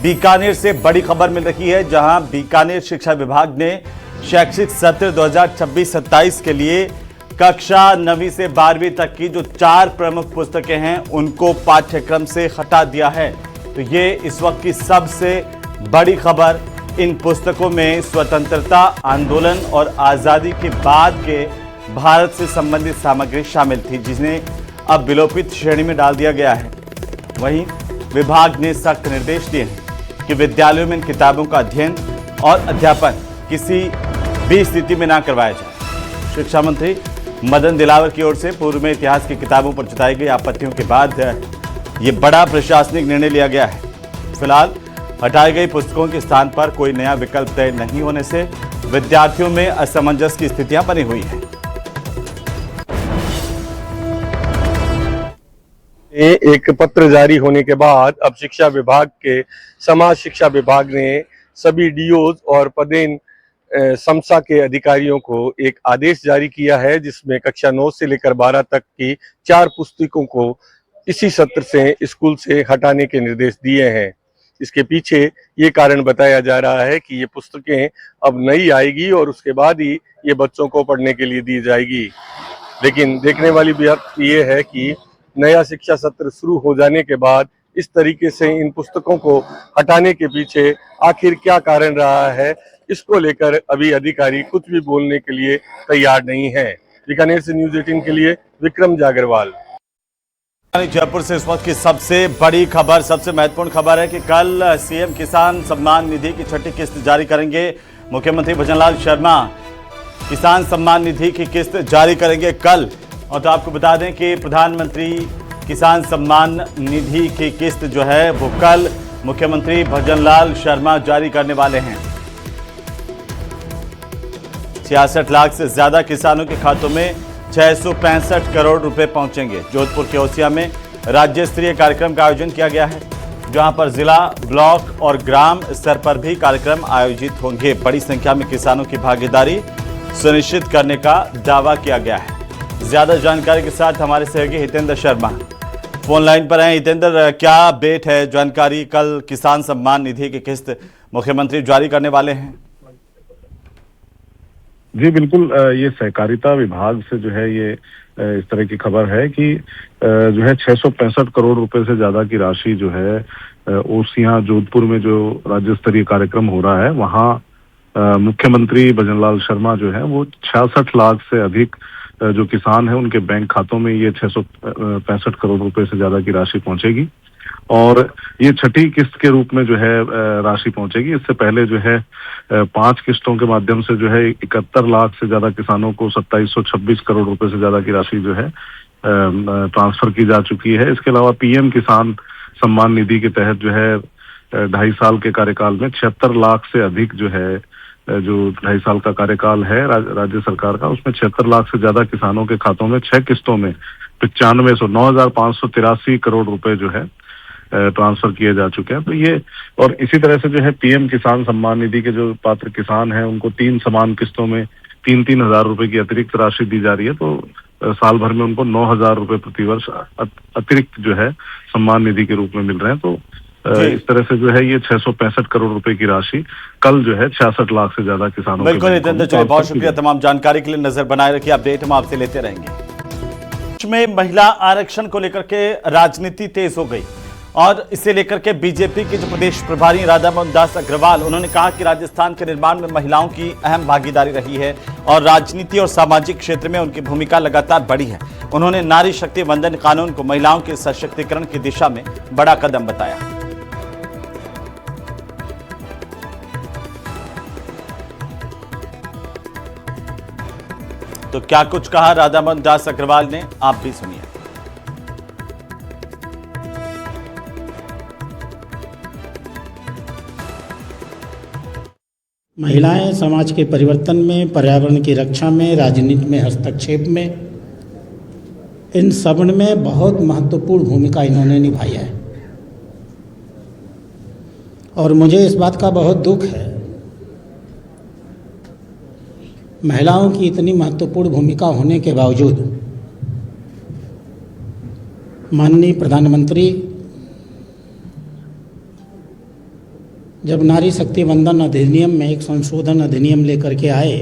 बीकानेर से बड़ी खबर मिल रही है, जहां बीकानेर शिक्षा विभाग ने शैक्षिक सत्र 2026-27 के लिए कक्षा 9वीं से 12वीं तक की जो 4 प्रमुख पुस्तकें हैं उनको पाठ्यक्रम से हटा दिया है। तो ये इस वक्त की सबसे बड़ी खबर। इन पुस्तकों में स्वतंत्रता आंदोलन और आज़ादी के बाद के भारत से संबंधित सामग्री शामिल थी, जिन्हें अब विलोपित श्रेणी में डाल दिया गया है। वहीं विभाग ने सख्त निर्देश दिए हैं कि विद्यालयों में इन किताबों का अध्ययन और अध्यापन किसी भी स्थिति में ना करवाया जाए। शिक्षा मंत्री मदन दिलावर की ओर से पूर्व में इतिहास की किताबों पर जताई गई आपत्तियों के बाद ये बड़ा प्रशासनिक निर्णय लिया गया है। फिलहाल हटाई गई पुस्तकों के स्थान पर कोई नया विकल्प तय नहीं होने से विद्यार्थियों में असमंजस की स्थितियां बनी हुई हैं। एक पत्र जारी होने के बाद अब शिक्षा विभाग के समाज शिक्षा विभाग ने सभी डीओज और पदेन समसा के अधिकारियों को एक आदेश जारी किया है, जिसमें कक्षा 9 से लेकर 12 तक की 4 पुस्तकों को इसी सत्र से स्कूल से हटाने के निर्देश दिए हैं। इसके पीछे ये कारण बताया जा रहा है कि ये पुस्तकें अब नई आएगी और उसके बाद ही ये बच्चों को पढ़ने के लिए दी जाएगी। लेकिन देखने वाली बात ये है कि नया शिक्षा सत्र शुरू हो जाने के बाद इस तरीके से इन पुस्तकों को हटाने के पीछे आखिर क्या कारण रहा है, इसको लेकर अभी अधिकारी कुछ भी बोलने के लिए तैयार नहीं है। बीकानेर से न्यूज़ 18 के लिए विक्रम जागरवाल। जयपुर से इस वक्त की सबसे बड़ी खबर, सबसे महत्वपूर्ण खबर है कि कल सीएम किसान सम्मान निधि की छठी किस्त जारी करेंगे। मुख्यमंत्री भजनलाल शर्मा किसान सम्मान निधि की किस्त जारी करेंगे कल। और तो आपको बता दें कि प्रधानमंत्री किसान सम्मान निधि की किस्त जो है वो कल मुख्यमंत्री भजनलाल शर्मा जारी करने वाले हैं। 66 लाख से ज्यादा किसानों के खातों में 665 करोड़ रुपए पहुंचेंगे। जोधपुर के ओसिया में राज्य स्तरीय कार्यक्रम का आयोजन किया गया है, जहां पर जिला, ब्लॉक और ग्राम स्तर पर भी कार्यक्रम आयोजित होंगे। बड़ी संख्या में किसानों की भागीदारी सुनिश्चित करने का दावा किया गया है। ज्यादा जानकारी के साथ हमारे सहयोगी हितेंद्र शर्मा फोन लाइन पर हैं। हितेंद्र, क्या अपडेट है, जानकारी? कल किसान सम्मान निधि की किस्त मुख्यमंत्री जारी करने वाले हैं। जी बिल्कुल, ये सहकारिता विभाग से जो है ये इस तरह की खबर है कि जो है 665 करोड़ रुपए से ज्यादा की राशि जो है ओसियां जोधपुर में जो राज्य स्तरीय कार्यक्रम हो रहा है, वहां मुख्यमंत्री भजनलाल शर्मा जो है वो 66 लाख से अधिक जो किसान है उनके बैंक खातों में ये 665 करोड़ रुपए से ज्यादा की राशि पहुंचेगी और ये छठी किस्त के रूप में जो है राशि पहुंचेगी। इससे पहले जो है 5 किस्तों के माध्यम से जो है 71 लाख से ज्यादा किसानों को 2726 करोड़ रुपए से ज्यादा की राशि जो है ट्रांसफर की जा चुकी है। इसके अलावा पीएम किसान सम्मान निधि के तहत जो है 2.5 साल के कार्यकाल में 76 लाख से अधिक जो है जो 2.5 साल का कार्यकाल है राज्य सरकार का, उसमें 76 लाख से ज्यादा किसानों के खातों में 6 किस्तों में 9,583 करोड़ रुपए जो है ट्रांसफर किए जा चुके हैं। तो ये और इसी तरह से जो है पीएम किसान सम्मान निधि के जो पात्र किसान हैं उनको 3 समान किस्तों में 3-3 हजार रुपए की अतिरिक्त राशि दी जा रही है। तो साल भर में उनको 9,000 रुपए प्रतिवर्ष अतिरिक्त जो है सम्मान निधि के रूप में मिल रहे हैं। तो इस तरह से जो है ये 665 करोड़ रुपए की राशि कल जो है 66 लाख से ज्यादा किसानों को। बिल्कुल हितेंद्र, चलिए बहुत शुक्रिया तमाम जानकारी के लिए। नजर बनाए रखिए, अपडेट हम आपसे लेते रहेंगे। में महिला आरक्षण को लेकर के राजनीति तेज हो गई और इसे लेकर के बीजेपी के जो प्रदेश प्रभारी राधा मोहन दास अग्रवाल, उन्होंने कहा कि राजस्थान के निर्माण में महिलाओं की अहम भागीदारी रही है और राजनीति और सामाजिक क्षेत्र में उनकी भूमिका लगातार बढ़ी है। उन्होंने नारी शक्ति वंदन कानून को महिलाओं के सशक्तिकरण की दिशा में बड़ा कदम बताया। तो क्या कुछ कहा राधा मोहन दास अग्रवाल ने, आप भी सुनिए। महिलाएं समाज के परिवर्तन में, पर्यावरण की रक्षा में, राजनीति में हस्तक्षेप में, इन सब में बहुत महत्वपूर्ण भूमिका इन्होंने निभाई है। और मुझे इस बात का बहुत दुख है, महिलाओं की इतनी महत्वपूर्ण भूमिका होने के बावजूद माननीय प्रधानमंत्री जब नारी शक्ति वंदन अधिनियम में एक संशोधन अधिनियम लेकर के आए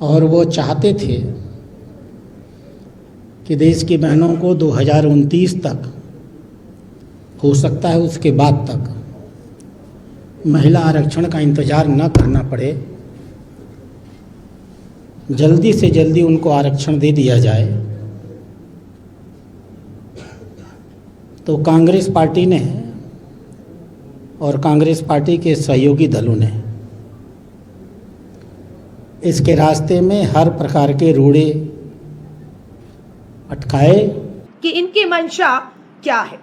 और वो चाहते थे कि देश की बहनों को 2029 तक, हो सकता है उसके बाद तक, महिला आरक्षण का इंतज़ार न करना पड़े, जल्दी से जल्दी उनको आरक्षण दे दिया जाए, तो कांग्रेस पार्टी ने और कांग्रेस पार्टी के सहयोगी दलों ने इसके रास्ते में हर प्रकार के रोड़े अटकाए कि इनकी मंशा क्या है।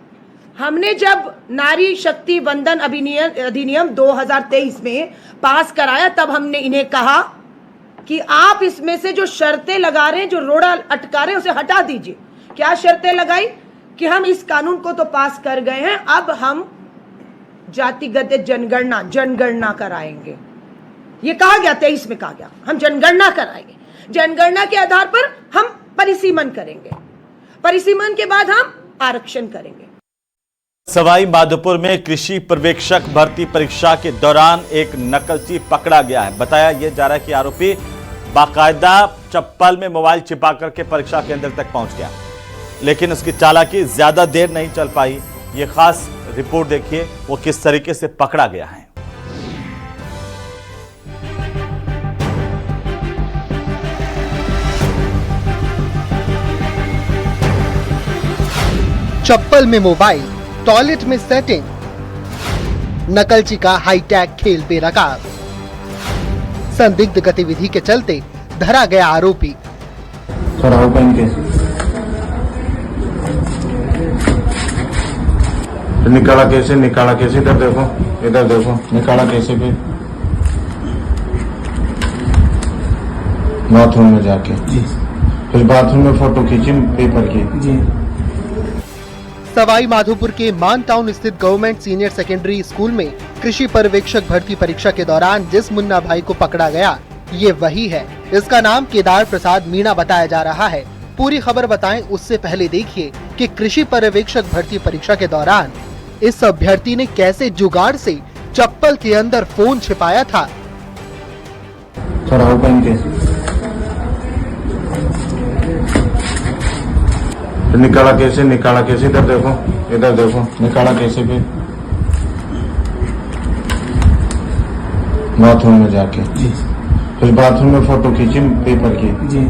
हमने जब नारी शक्ति वंदन अधिनियम 2023 में पास कराया तब हमने इन्हें कहा कि आप इसमें से जो शर्तें लगा रहे हैं, जो रोड़ा अटका रहे हैं, उसे हटा दीजिए। क्या शर्तें लगाई कि हम इस कानून को तो पास कर गए हैं, अब हम जातिगत जनगणना कराएंगे। ये कहा गया 23 में, कहा गया हम जनगणना कराएंगे, जनगणना के आधार पर हम परिसीमन करेंगे, परिसीमन के बाद हम आरक्षण करेंगे। सवाई माधोपुर में कृषि पर्यवेक्षक भर्ती परीक्षा के दौरान एक नकलची पकड़ा गया है। बताया यह जा रहा है कि आरोपी बाकायदा चप्पल में मोबाइल छिपा करके परीक्षा केंद्र तक पहुंच गया, लेकिन उसकी चालाकी ज्यादा देर नहीं चल पाई। ये खास रिपोर्ट देखिए वो किस तरीके से पकड़ा गया है। चप्पल में मोबाइल, टॉयलेट में सेटिंग, नकलची का हाईटेक खेल बेनकाब। संदिग्ध गतिविधि के चलते धरा गया आरोपी। थोड़ा हो पहन के निकाला कैसे, इधर देखो, निकाला कैसे, फिर बाथरूम में जाके जी, फिर बाथरूम में फोटो खींची पेपर की जी। सवाई माधोपुर के मान टाउन स्थित गवर्नमेंट सीनियर सेकेंडरी स्कूल में कृषि पर्यवेक्षक भर्ती परीक्षा के दौरान जिस मुन्ना भाई को पकड़ा गया, ये वही है। इसका नाम केदार प्रसाद मीणा बताया जा रहा है। पूरी खबर बताएं उससे पहले देखिए कि कृषि पर्यवेक्षक भर्ती परीक्षा के दौरान इस अभ्यर्थी ने कैसे जुगाड़ से चप्पल के अंदर फोन छिपाया था। थोड़ा हो पहन के निकाला कैसे, इधर देखो, निकाला कैसे, फिर बाथरूम में जाके जी, फिर बाथरूम में फोटो खींची पेपर की जी।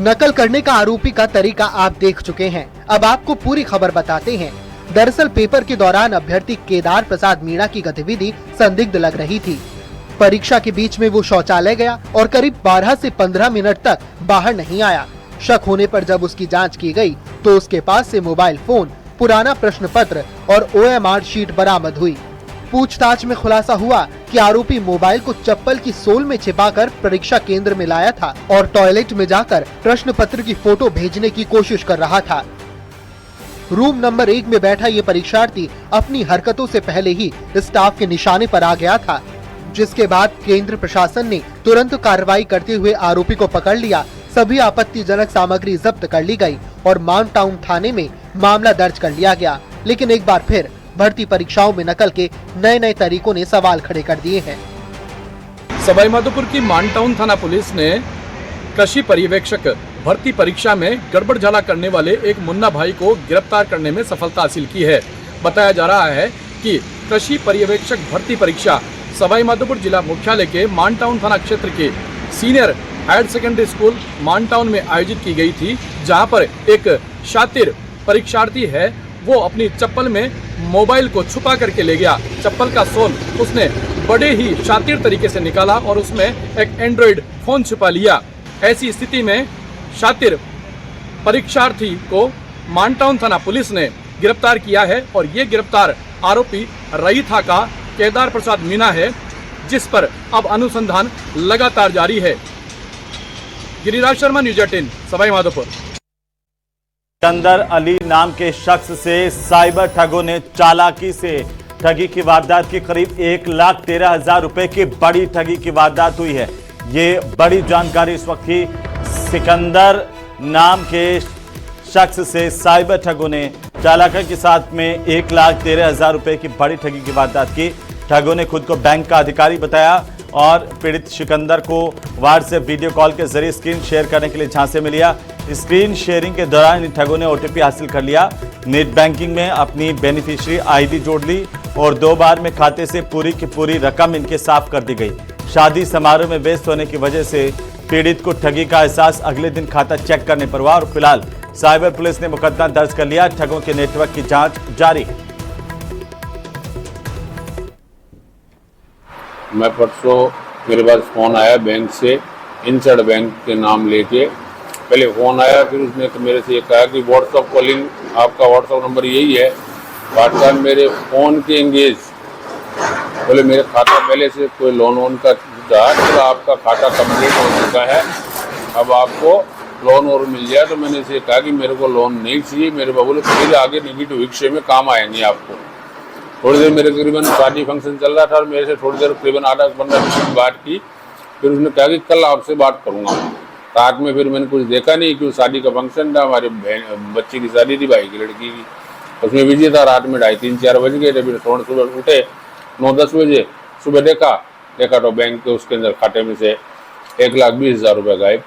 नकल करने का आरोपी का तरीका आप देख चुके हैं, अब आपको पूरी खबर बताते हैं। दरअसल पेपर के दौरान अभ्यर्थी केदार प्रसाद मीणा की गतिविधि संदिग्ध लग रही थी। परीक्षा के बीच में वो शौचालय गया और करीब 12 से 15 मिनट तक बाहर नहीं आया। शक होने पर जब उसकी जांच की गई तो उसके पास से मोबाइल फोन, पुराना प्रश्न पत्र और OMR शीट बरामद हुई। पूछताछ में खुलासा हुआ कि आरोपी मोबाइल को चप्पल की सोल में छिपाकर परीक्षा केंद्र में लाया था और टॉयलेट में जाकर प्रश्न पत्र की फोटो भेजने की कोशिश कर रहा था। रूम नंबर 1 में बैठा ये परीक्षार्थी अपनी हरकतों से पहले ही स्टाफ के निशाने पर आ गया था, जिसके बाद केंद्र प्रशासन ने तुरंत कार्रवाई करते हुए आरोपी को पकड़ लिया। सभी आपत्तिजनक सामग्री जब्त कर ली गई और मान टाउन थाने में मामला दर्ज कर लिया गया। लेकिन एक बार फिर भर्ती परीक्षाओं में नकल के नए तरीकों ने सवाल खड़े कर दिए हैं। सवाई माधोपुर की मान टाउन थाना पुलिस ने कृषि पर्यवेक्षक भर्ती परीक्षा में गड़बड़ झाला करने वाले एक मुन्ना भाई को गिरफ्तार करने में सफलता हासिल की है। बताया जा रहा है कि कृषि पर्यवेक्षक भर्ती परीक्षा सवाई माधोपुर जिला मुख्यालय के मान टाउन थाना क्षेत्र के सीनियर हायर सेकेंडरी स्कूल मान टाउन में आयोजित की गई थी, जहां पर एक शातिर परीक्षार्थी है वो अपनी चप्पल में मोबाइल को छुपा करके ले गया। चप्पल का सोल उसने बड़े ही शातिर तरीके से निकाला और उसमें एक एंड्रॉइड फोन छुपा लिया। ऐसी स्थिति में शातिर परीक्षार्थी को मान टाउन थाना पुलिस ने गिरफ्तार किया है और ये गिरफ्तार आरोपी रईथा का केदार प्रसाद मीणा है, जिस पर अब अनुसंधान लगातार जारी है। गिरिराज शर्मा, न्यूज 18, सवाई माधोपुर। सिकंदर अली नाम के शख्स से साइबर ठगों ने चालाकी से ठगी की वारदात की। करीब 1,13,000 रुपए की बड़ी ठगी की वारदात हुई है। ये बड़ी जानकारी इस वक्त की। सिकंदर नाम के शख्स से साइबर ठगों ने चालाका के साथ में 1,13,000 रुपए की बड़ी ठगी की वारदात की। ठगों ने खुद को बैंक का अधिकारी बताया और पीड़ित सिकंदर को व्हाट्सएप वीडियो कॉल के जरिए स्क्रीन शेयर करने के लिए झांसे में लिया। स्क्रीन शेयरिंग के दौरान इन ठगों ने ओटीपी हासिल कर लिया। नेट बैंकिंग में अपनी बेनिफिशियरी आईडी जोड़ ली और 2 बार में खाते से पूरी की पूरी रकम इनके साफ कर दी गई। शादी समारोह में व्यस्त होने की वजह से पीड़ित को ठगी का एहसास अगले दिन खाता चेक करने पर हुआ और फिलहाल साइबर पुलिस ने मुकदमा दर्ज कर लिया। ठगों के नेटवर्क की जांच जारी है। मैं परसों मेरे पास फ़ोन आया बैंक से, इंसर्ड बैंक के नाम लेके। पहले फ़ोन आया, फिर उसने मेरे से ये कहा कि व्हाट्सअप कॉलिंग, आपका व्हाट्सअप नंबर यही है। व्हाट्सअप मेरे फ़ोन के एंगेज, बोले मेरे खाता पहले से कोई लोन वोन का था, तो आपका खाता कंप्लीट हो चुका है, अब आपको लोन और मिल जाए। तो मैंने इसे कहा कि मेरे को लोन नहीं चाहिए, मेरे बाबू फिर आगे नेगेटिव विषय में काम आएंगे आपको। थोड़ी देर मेरे करीबन शादी फंक्शन चल रहा था और मेरे से थोड़ी देर करीबन 8-15 मिनट की बात की। फिर उसने कहा कि कल आपसे बात करूंगा। रात में फिर मैंने कुछ देखा नहीं, क्योंकि शादी का फंक्शन था, हमारे बच्चे की शादी थी, भाई की लड़की की, उसमें बिजी था। रात में 2:30-4 बज गए थे। फिर थोड़ा सुबह उठे 9-10 बजे, सुबह देखा तो बैंक के उसके अंदर खाते में से 1,20,000 रुपये गायब।